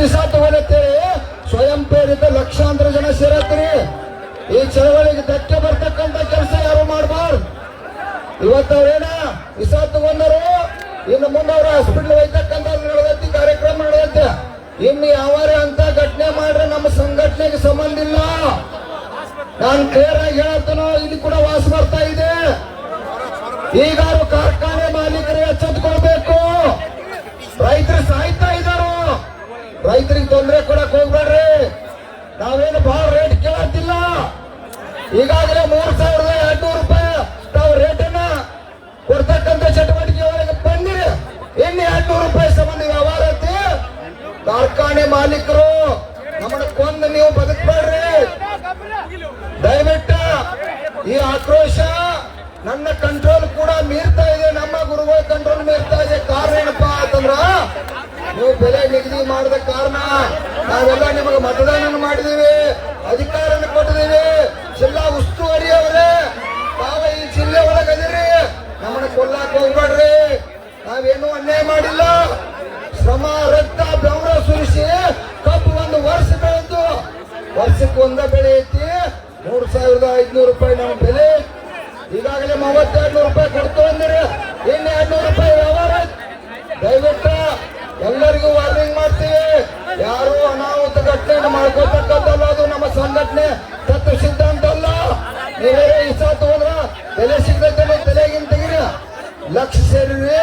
ದಿವಸ ತಗೊಳತ್ತೇಳಿ ಸ್ವಯಂ ಪ್ರೇರಿತ ಲಕ್ಷಾಂತರ ಜನ ಸೇರತ್ರಿ. ಈ ಚಳವಳಿಗೆ ಧಕ್ಕೆ ಬರ್ತಕ್ಕಂತ ಕೆಲಸ ಯಾರು ಮಾಡಬಾರ್ದು. ಇವತ್ತವ್ರೇನ ವಿಸ ತಗೊಂಡರು, ಇನ್ನು ಮುಂದೆ ಅವ್ರ ಹಾಸ್ಪಿಟಲ್ ಒಯ್ತಕ್ಕಂತ ನಡೆದೈತಿ, ಕಾರ್ಯಕ್ರಮ ನಡೆದೈತೆ. ಇನ್ನು ಯಾವಾರೇ ಅಂತ ಘಟನೆ ಮಾಡ್ರೆ ನಮ್ಮ ಸಂಘಟನೆಗೆ ಸಂಬಂಧ ಇಲ್ಲ. ನಾನು ಕ್ಲಿಯರ್ ಆಗಿ ಹೇಳತ್ತನೋ, ಇಲ್ಲಿ ಕೂಡ ವಾಸ ಬರ್ತಾ ಇದೆ. ಈಗಾರು ಕಾರ್ಖಾನೆ ಮಾಲೀಕರಿಗೆ ಎಚ್ಚೆತ್ತುಕೊಳ್ಬೇಕು. ರೈತರು ಸಾಯ್ತಾ ಇದ್ದಾರು, ರೈತರಿಗೆ ತೊಂದರೆ ಕೊಡಕ್ ಹೋಗ್ಬೇಡ್ರಿ. ನಾವೇನು ಬಹಳ ರೇಟ್ ಕೇಳತ್ತಿಲ್ಲ. ಈಗಾಗಲೇ 3,200 ರೂಪಾಯಿ ತಾವು ರೇಟನ್ನ ಕೊಡ್ತಕ್ಕಂಥ ಚಟುವಟಿಕೆ ಒಳಗೆ ಬಂದಿರಿ. ಇನ್ನು 200 ರೂಪಾಯಿ ಸಂಬಂಧ ವ್ಯವಹಾರ ಐತಿ. ಕಾರ್ಖಾನೆ ಮಾಲೀಕರು ನಮ್ಮನ್ನ ಕೊಂದು ನೀವು ಬದುಕಬೇಡ್ರಿ. ದಯವಿಟ್ಟು ಈ ಆಕ್ರೋಶ ನನ್ನ ಕಂಟ್ರೋಲ್ ಕೂಡ ಮೀರ್ತಾ ಇದೆ, ನಮ್ಮ ಗುರುಗಳ ಕಂಟ್ರೋಲ್ ಮೀರ್ತಾ ಇದೆ. ಕಾರಣ ಏನಪ್ಪಾ ಅಂತಂದ್ರ, ನೀವು ಬೆಲೆ ನಿಗದಿ ಮಾಡಿದ ಕಾರಣ ನಾವೆಲ್ಲ ನಿಮಗೆ ಮತದಾನ ಮಾಡಿದೀವಿ, ಅಧಿಕಾರನ ಕೊಟ್ಟಿದ್ದೀವಿ. ಜಿಲ್ಲಾ ಉಸ್ತುವಾರಿ ಅವರೇ ತಾವು ಈ ಜಿಲ್ಲೆ ಒಳಗದಿರಿ, ನಮ್ಮನ್ನ ಕೊಲ್ಲಾಕ್ ಹೋಗ್ಬೇಡ್ರಿ. ನಾವೇನು ಅನ್ಯಾಯ ಮಾಡಿಲ್ಲ. ಶ್ರಮ ರಕ್ತ ಬೆವರ ಸುರಿಸಿ ಕಬ್ಬು ಒಂದು ವರ್ಷ ಬೆಳೆದು ವರ್ಷಕ್ಕೆ ಒಂದ ಬೆಳೆ ಐತಿ. 3,500 ರೂಪಾಯಿ ನಮ್ಮ ಬೆಲೆ. ಈಗಾಗಲೇ 3200 ರೂಪಾಯಿ ಕೊಡ್ತು ಅಂದಿರಿ, ಇನ್ನು 200 ರೂಪಾಯಿ ವ್ಯವಹಾರ. ದಯವಿಟ್ಟು ಎಲ್ಲರಿಗೂ ವಾರ್ನಿಂಗ್ ಮಾಡ್ತೀವಿ. ಯಾರು ಅನಾಹುತ ಘಟನೆಯನ್ನು ಮಾಡ್ಕೊಳ್ತಕ್ಕಂಥಲ್ಲ, ಅದು ನಮ್ಮ ಸಂಘಟನೆ ತತ್ವ ಸಿದ್ಧಾಂತ ಅಲ್ಲ. ನೀವೇ ಇಸ ತಗೊಂಡ್ರ ಬೆಲೆ ಸಿಗ್ತೈತೆ ತಲೆಗಿಂತ ತೆಗಿರಿ. ಲಕ್ಷ ಸೇರಿರಿ,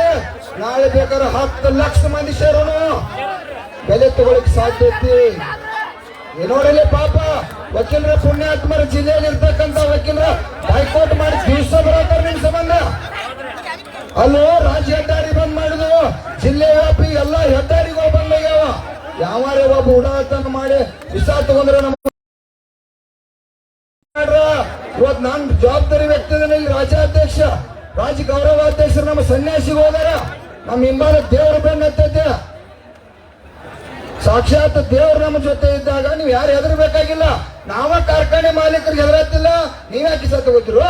ನಾಳೆ ಬೇಕಾದ್ರೆ 10 ಲಕ್ಷ ಮಂದಿ ಸೇರೋನು ಬೆಲೆ ತಗೊಳಿಕ್ ಸಾಧ್ಯ ಐತಿ. ನೋಡಿಲ್ಲ ಪಾಪ ವಕೀಲರ ಪುಣ್ಯಾತ್ಮರ ಜಿಲ್ಲೆಯಲ್ಲಿ ಇರ್ತಕ್ಕಂಥ ವಕೀಲರ ಹೈಕೋರ್ಟ್ ಮಾಡಿ ದಿವಸ ಬರತ್ತಾರ ನಿಮ್ ಸಂಬಂಧ. ಅಲ್ಲೂ ರಾಜ್ಯ ಹೆದ್ದಾರಿ ಬಂದ್ ಮಾಡಿದ್ವು, ಜಿಲ್ಲೆ ವ್ಯಾಪಿ ಎಲ್ಲ ಹೆದ್ದಾರಿಗಳು ಬಂದಾಗ್ಯಾವ. ಯಾವಾರೇ ಒಬ್ಬ ಉಡಾತನ ಮಾಡಿ ವಿಸ ತಗೊಂಡ್ರೆ ನಮ್ಮ ಇವತ್ತು ನಾನ್ ಜವಾಬ್ದಾರಿ ವ್ಯಕ್ತಿ ಇಲ್ಲಿ ರಾಜ್ಯಾಧ್ಯಕ್ಷ, ರಾಜ್ಯ ಗೌರವಾಧ್ಯಕ್ಷರು ನಮ್ಮ ಸನ್ಯಾಸಿಗೆ ಹೋದಾರ. ನಮ್ಮ ಹಿಂಬಾಲ ದೇವ್ರ ಬೆನ್ನತ್ತೈತೆ. ಸಾಕ್ಷಾತ್ ದೇವ್ರು ನಮ್ಮ ಜೊತೆ ಇದ್ದಾಗ ನೀವು ಯಾರು ಹೆದರ್ಬೇಕಾಗಿಲ್ಲ. ನಾವ ಕಾರ್ಖಾನೆ ಮಾಲೀಕರಿಗೆ ಹೆದರತ್ತಿಲ್ಲ, ನೀವ್ಯಾಕೆ ಕಿಸ ತಗೋತಿರು?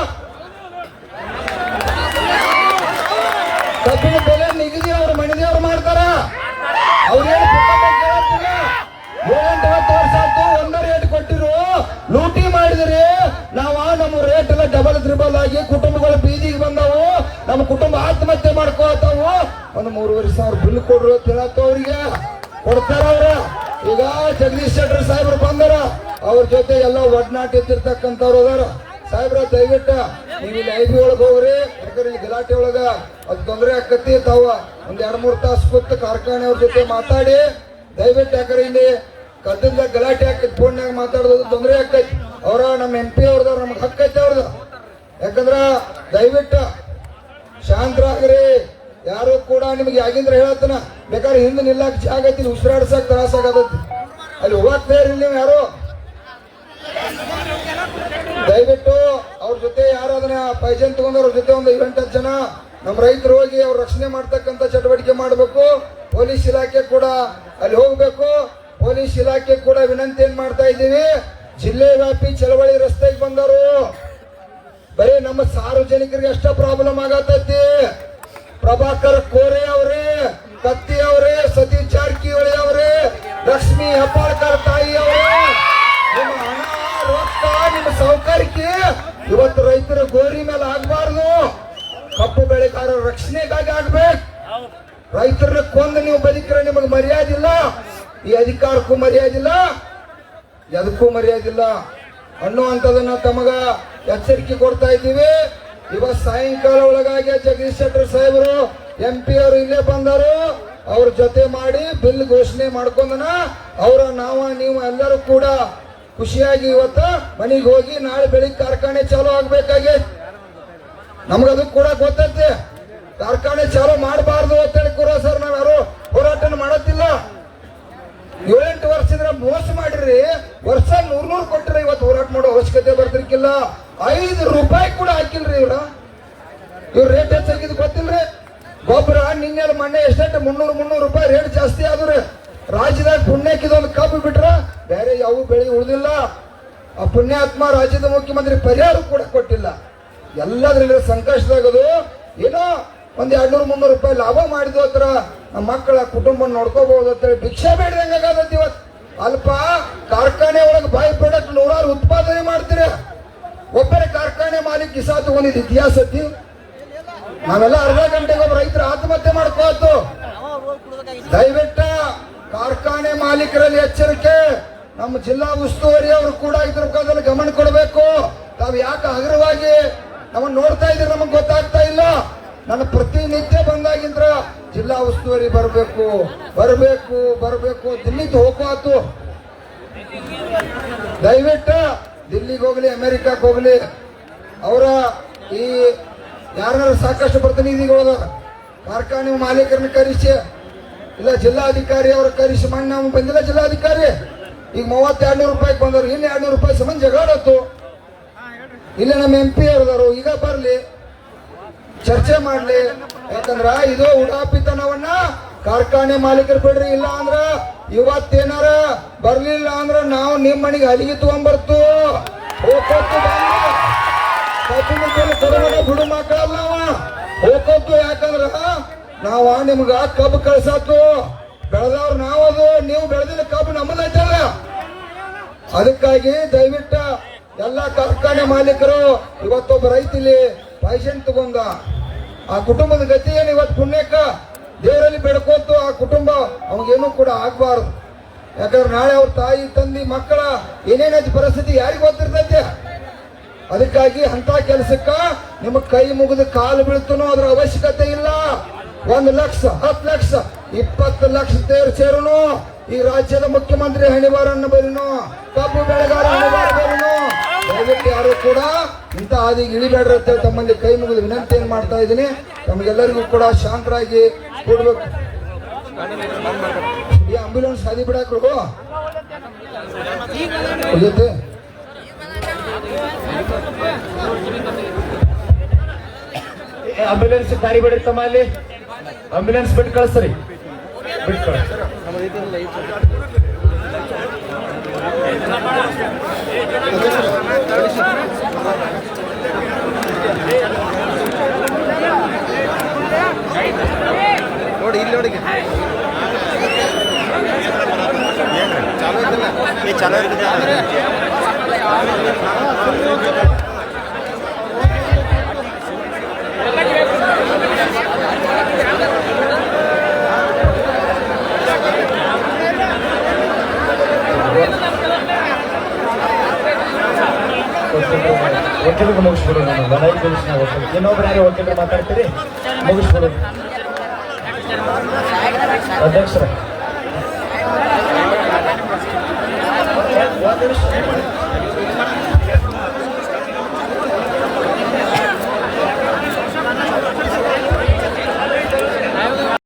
ಕಬ್ಬಿನ ಬೆಲೆ ನಿಗದಿ ಅವ್ರ ಮನೆದೇವ್ರು ಮಾಡ್ತಾರ. ಅವ್ರೇನು ಕೇಳತ್ತಿಲ್ಲ. 7-8 ವರ್ಷ ಆಯ್ತು, ಒಂದೇ ರೇಟ್ ಕೊಟ್ಟಿರು, ಲೂಟಿ ಮಾಡಿದ್ರಿ. ನಾವ ನಮ್ಮ ರೇಟ್ ಎಲ್ಲ ಡಬಲ್ ತ್ರಿಬಲ್ ಆಗಿ ಕುಟುಂಬಗಳು ಬೀದಿಗೆ ಬಂದವು. ನಮ್ಮ ಕುಟುಂಬ ಆತ್ಮಹತ್ಯೆ ಮಾಡ್ಕೋತಾವು. ಒಂದು 3,500 ಬಿಲ್ ಕೊಡ್ರು ತಿಳತ್ತ ಅವ್ರಿಗೆ ಕೊಡ್ತಾರ ಅವ್ರ. ಈಗ ಜಗದೀಶ್ ಶೆಟ್ಟರ್ ಸಾಹೇಬ್ರು ಬಂದಾರ, ಅವ್ರ ಜೊತೆ ಎಲ್ಲ ಒಡನಾಟ ಎತ್ತಿರ್ತಕ್ಕಂಥವ್ರು ಅದಾರ. ಸಾಹೇಬ್ರ ದಯವಿಟ್ಟು ನೀವು ಇಲ್ಲಿ ಐಬಿ ಒಳಗೆ ಹೋಗ್ರಿ, ಯಾಕಂದ್ರೆ ಈ ಗಲಾಟೆ ಒಳಗ ಅದು ತೊಂದರೆ ಆಕತಿ. ತಾವ ಒಂದ್ 2-3 ತಾಸು ಕೂತು ಕಾರ್ಖಾನೆ ಅವ್ರ ಜೊತೆ ಮಾತಾಡಿ ದಯವಿಟ್ಟು, ಯಾಕಂದ್ರೆ ಇಲ್ಲಿ ಕದ್ದದ ಗಲಾಟೆ ಆಕೈತಿ, ಫೋನ್ಯಾಗ ಮಾತಾಡೋದು ತೊಂದರೆ ಆಕೈತಿ. ಅವ್ರ ನಮ್ಮ MP ಅವ್ರದವ್ರ ನಮ್ಗೆ ಹಕ್ಕೈತಿ ಅವ್ರದ್ದು. ಯಾಕಂದ್ರ ದಯವಿಟ್ಟು ಶಾಂತರಾಗ್ರಿ. ಯಾರು ಕೂಡ ನಿಮ್ಗೆ ಆಗಿಂದ್ರ ಹೇಳತ್ತನ ಬೇಕಾದ್ರೆ ಹಿಂದೆ ನಿಲ್ಲಾಕ ಜಾಗ ಐತಿ, ಉಸಿರಾಡ್ಸಕ್ ತ್ರಾಸ ಆಗತೈತಿ. ಅಲ್ಲಿ ಹೋಗಕ್ ನೀವು ಯಾರು ದಯವಿಟ್ಟು ಅವ್ರ ಜೊತೆ ಯಾರು ಅದನ್ನ ಪೈಜನ್ ತಗೊಂಡವ್ರ ಜೊತೆ ಒಂದು 7-8 ಜನ ನಮ್ಮ ರೈತರು ಹೋಗಿ ಅವ್ರ ರಕ್ಷಣೆ ಮಾಡ್ತಕ್ಕಂಥ ಚಟುವಟಿಕೆ ಮಾಡಬೇಕು. ಪೊಲೀಸ್ ಇಲಾಖೆ ಕೂಡ ಅಲ್ಲಿ ಹೋಗ್ಬೇಕು. ಪೊಲೀಸ್ ಇಲಾಖೆ ಕೂಡ ವಿನಂತಿ ಏನ್ ಮಾಡ್ತಾ ಇದ್ದೀವಿ, ಜಿಲ್ಲೆ ವ್ಯಾಪಿ ಚಳವಳಿ ರಸ್ತೆಗೆ ಬಂದರು. ಬರೀ ನಮ್ಮ ಸಾರ್ವಜನಿಕರಿಗೆ ಅಷ್ಟ ಪ್ರಾಬ್ಲಮ್ ಆಗತೈತಿ. ಪ್ರಭಾಕರ್ ಕೋರೆ ಅವರೇ, ಕತ್ತಿ ಅವರೇ, ಸತೀಶ್ ಜಾರಕಿಹೊಳಿ ಅವರೇ, ಲಕ್ಷ್ಮೀ ಹೆಬ್ಬಾಳ್ಕರ್ ತಾಯಿ ಅವರೇ, ನಿಮ್ಮ ಹಣ ರೊಕ್ಕ ನಿಮ್ಮ ಸೌಕರ್ಯಕ್ಕೆ ಇವತ್ತು ರೈತರ ಗೋರಿ ಮೇಲೆ ಆಗ್ಬಾರ್ದು. ಕಬ್ಬು ಬೆಳೆಗಾರರ ರಕ್ಷಣೆಗಾಗಿ ಆಗ್ಬೇಕು. ರೈತರನ್ನ ಕೊಂದು ನೀವು ಬದುಕಿದ್ರೆ ನಿಮಗೆ ಮರ್ಯಾದಿಲ್ಲ, ಈ ಅಧಿಕಾರಕ್ಕೂ ಮರ್ಯಾದಿಲ್ಲ, ಎದಕ್ಕೂ ಮರ್ಯಾದಿಲ್ಲ ಅನ್ನುವಂಥದನ್ನ ತಮಗ ಎಚ್ಚರಿಕೆ ಕೊಡ್ತಾ ಇದ್ದೀವಿ. ಇವತ್ತು ಸಾಯಂಕಾಲ ಒಳಗಾಗಿ ಜಗದೀಶ್ ಶೆಟ್ಟರ್ ಸಾಹೇಬರು MP ಅವರು ಇಲ್ಲೇ ಬಂದರು. ಅವ್ರ ಜೊತೆ ಮಾಡಿ ಬಿಲ್ ಘೋಷಣೆ ಮಾಡ್ಕೊಂಡನ ಅವ್ರ ನೀವು ಎಲ್ಲರೂ ಕೂಡ ಖುಷಿಯಾಗಿ ಇವತ್ತು ಮನೆಗೆ ಹೋಗಿ ನಾಳೆ ಬೆಳಿಗ್ಗೆ ಕಾರ್ಖಾನೆ ಚಾಲೂ ಆಗ್ಬೇಕಾಗಿ. ನಮ್ಗದು ಕೂಡ ಗೊತ್ತೈತೆ, ಕಾರ್ಖಾನೆ ಚಾಲೂ ಮಾಡಬಾರ್ದು ಅಂತೇಳಿ ಕೂಡ ಸರ್ ನಾವ್ ಯಾರು ಹೋರಾಟ ಮಾಡತ್ತಿಲ್ಲ. 7-8 ವರ್ಷದಿಂದ ಮೋಸ ಮಾಡಿರಿ, ವರ್ಷ 100 ಕೊಟ್ಟಿರಿ. ಇವತ್ತು ಹೋರಾಟ ಮಾಡೋ ಅವಶ್ಯಕತೆ ಬರ್ತಿರ್ಕಿಲ್ಲ. 5 ರೂಪಾಯಿ ಕೂಡ ಹಾಕಿಲ್ರಿ ಇವ್ರ ರೇಟ್ ಹೆಚ್ಚಾಗಿದ್ದು ಗೊತ್ತಿಲ್ರಿ. ಗೊಬ್ಬರ ನಿನ್ನೆಲ್ಲ ಮೊನ್ನೆ ಎಷ್ಟಂటే 300 ರೂಪಾಯಿ ರೇಟ್ ಜಾಸ್ತಿ ಆದ್ರಿ. ರಾಜ್ಯದಾಗ ಪುಣ್ಯಕ್ಕಿದೊಂದು ಕಬ್ಬು ಬಿಟ್ರ ಬೇರೆ ಯಾವ ಬೆಳೆ ಉಳಿದಿಲ್ಲ. ಆ ಪುಣ್ಯಾತ್ಮ ರಾಜ್ಯದ ಮುಖ್ಯಮಂತ್ರಿ ಪರಿಹಾರ ಕೂಡ ಕೊಟ್ಟಿಲ್ಲ. ಎಲ್ಲದ್ರಲ್ಲಿ ಸಂಕಷ್ಟದಾಗದು ಏನೋ ಒಂದ್ 200-300 ರೂಪಾಯಿ ಲಾಭ ಮಾಡಿದ್ವು ಹತ್ರ ನಮ್ಮ ಮಕ್ಕಳ ಕುಟುಂಬ ನೋಡ್ಕೋಬಹುದು ಅಂತೇಳಿ ಭಿಕ್ಷೆ ಬೇಡ್ದಂಗ ಆಗತ್ತೆ ಇವತ್ತು. ಅಲ್ಪ ಕಾರ್ಖಾನೆ ಒಳಗೆ ಬೈ ಪ್ರಾಡಕ್ಟ್ ನೂರಾರು ಉತ್ಪಾದನೆ ಮಾಡ್ತೀರ, ಒಬ್ಬರೇ ಕಾರ್ಖಾನೆ ಮಾಲೀಕ ಕಿಸಾ ತಗೊಂಡಿದ್ದು ಇತಿಹಾಸ ಐತಿ. ನಾವೆಲ್ಲ ಅರ್ಧ ಗಂಟೆಗೆ ಒಬ್ಬ ರೈತರ ಆತ್ಮಹತ್ಯೆ ಮಾಡ್ಕೋತು. ದಯವಿಟ್ಟು ಕಾರ್ಖಾನೆ ಮಾಲೀಕರಲ್ಲಿ ಎಚ್ಚರಿಕೆ. ನಮ್ಮ ಜಿಲ್ಲಾ ಉಸ್ತುವಾರಿ ಅವರು ಕೂಡ ಇದ್ರ ಮುಖಾಂತರ ಗಮನ ಕೊಡಬೇಕು. ತಾವು ಯಾಕೆ ಹಗುರವಾಗಿ ನಮ್ಮನ್ನು ನೋಡ್ತಾ ಇದ್ದೀರಿ ನಮಗೆ ಗೊತ್ತಾಗ್ತಾ ಇಲ್ಲ. ನಾನು ಪ್ರತಿನಿತ್ಯ ಬಂದಾಗಿಂದ್ರ ಜಿಲ್ಲಾ ಉಸ್ತುವಾರಿ ಬರಬೇಕು ಬರಬೇಕು ಬರಬೇಕು ದಿಲ್ಲಿಗೆ ಹೋಗ್ಬಾತು. ದಯವಿಟ್ಟು ದಿಲ್ಲಿಗೆ ಹೋಗ್ಲಿ ಅಮೆರಿಕಕ್ಕೆ ಹೋಗ್ಲಿ ಅವರ ಈ ಯಾರು ಸಾಕಷ್ಟು ಪ್ರತಿನಿಧಿಗಳು ಕಾರ್ಖಾನೆ ಮಾಲೀಕರನ್ನ ಕರೆಸಿ, ಇಲ್ಲ ಜಿಲ್ಲಾಧಿಕಾರಿ ಅವರ ಕರೆಸಿ. ಮಣ್ಣು ನಾವು ಬಂದಿಲ್ಲ ಜಿಲ್ಲಾಧಿಕಾರಿ, ಈಗ 3200 ರೂಪಾಯಿಗೆ ಬಂದವರು, ಇನ್ನು 200 ರೂಪಾಯಿ ಸಂಬಂಧ ಜಗಾಡತ್ತು. ಇಲ್ಲ ನಮ್ಮ MP ಅವ್ರದಾರು, ಈಗ ಬರ್ಲಿ ಚರ್ಚೆ ಮಾಡ್ಲಿ. ಯಾಕಂದ್ರ ಇದು ಉಡಾಪಿತನವನ್ನ ಕಾರ್ಖಾನೆ ಮಾಲೀಕರು ಬಿಡ್ರಿ. ಇಲ್ಲ ಅಂದ್ರ ಇವತ್ತೇನಾರ ಬರ್ಲಿಲ್ಲ ಅಂದ್ರ ನಾವು ನಿಮ್ಮ ಮನೆಗೆ ಅಲಿಗೆ ತಗೊಂಡ್ಬರ್ತು ಹೋಗ್ಕೊತ್ತು ಬಿಡು ಮಕ್ಕಳಲ್ಲ ಹೋಗ್ಕೊತ್ತು. ಯಾಕಂದ್ರ ನಾವ ನಿಮ್ಗ ಕಬ್ಬು ಕಳ್ಸತ್ತು, ಬೆಳೆದವ್ರು ನಾವದು, ನೀವು ಬೆಳೆದಿಲ್ಲ ಕಬ್ಬು ನಮ್ಮದೈತಲ್ಲ. ಅದಕ್ಕಾಗಿ ದಯವಿಟ್ಟು ಎಲ್ಲ ಕಾರ್ಖಾನೆ ಮಾಲೀಕರು, ಇವತ್ತೊಬ್ಬ ರೈತಲ್ಲಿ ಪೈಸೆಂಟ್ ತಗೊಂಡ ಆ ಕುಟುಂಬದ ಗತಿ ಏನು ಇವತ್ತು ಪುಣ್ಯಕ್ಕ ದೇವರಲ್ಲಿ ಬೆಡ್ಕೋತು ಆ ಕುಟುಂಬ ಅವಾಗೇನು ಕೂಡ ಆಗ್ಬಾರ್ದು. ಯಾಕಂದ್ರೆ ನಾಳೆ ಅವ್ರ ತಾಯಿ ತಂದಿ ಮಕ್ಕಳ ಏನೇನೈತಿ ಪರಿಸ್ಥಿತಿ ಯಾರಿಗೂ ಗೊತ್ತಿರ್ತೈತೆ. ಅದಕ್ಕಾಗಿ ಅಂತ ಕೆಲಸಕ್ಕ ನಿಮಗ್ ಕೈ ಮುಗಿದು ಕಾಲು ಬೀಳ್ತನೋ ಅದ್ರ ಅವಶ್ಯಕತೆ ಇಲ್ಲ. 1 ಲಕ್ಷ 10 ಲಕ್ಷ 20 ಲಕ್ಷ ಸೇರುನು ಈ ರಾಜ್ಯದ ಮುಖ್ಯಮಂತ್ರಿ ಹಣಿವಾರನ್ನ ಬರೀನು, ಕಬ್ಬು ಬೆಳೆಗಾರ ಹಣಿವಾರ ಬರೀನು. ದಯವಿಟ್ಟು ಯಾರು ಕೂಡ ಇಂಥ ಹಾದಿಗೆ ಇಳಿಬೇಡ್ರಿ ಅಂತೇಳಿ ತಮ್ಮಲ್ಲಿ ಕೈ ಮುಗಿದು ವಿನಂತಿಯನ್ನು ಮಾಡ್ತಾ ಇದ್ದೀನಿ. ತಮಗೆಲ್ಲರಿಗೂ ಕೂಡ ಶಾಂತರಾಗಿ ಕೂಡ್ಬೇಕು. ಈ ಆಂಬ್ಯುಲೆನ್ಸ್ ಹಾದಿ ಬಿಡಾಕ್ರು ಆಂಬ್ಯುಲೆನ್ಸ್ ದಾರಿ ಬಿಡ್ರಿ ತಮ್ಮ, ಅಲ್ಲಿ ಆಂಬ್ಯುಲೆನ್ಸ್ ಬಿಟ್ಟು ಕಳಿಸ್ರಿ, ಬಿಟ್ಟು ಕಳಿಸ್ರಿ. ನೋಡಿ ಇಲ್ಲಿ ನೋಡಿ ಚಾಲು ಐತಲ್ಲ, ಈ ಚಾಲು ಇರ್ತದೆ. ಒಟ್ಟಿಗೆ ಮುಗಿಸ್ಬಿಡು. ನಾನು ಲೈವ್ ತಿಳಿಸಿನ ಒಟ್ಟಿಗೆ ಇನ್ನೊಬ್ರು ಯಾರು ಒಟ್ಟಿಗೆ ಮಾತಾಡ್ತೀರಿ, ಮುಗಿಸ್ಬಿಡು. ಅಧ್ಯಕ್ಷರ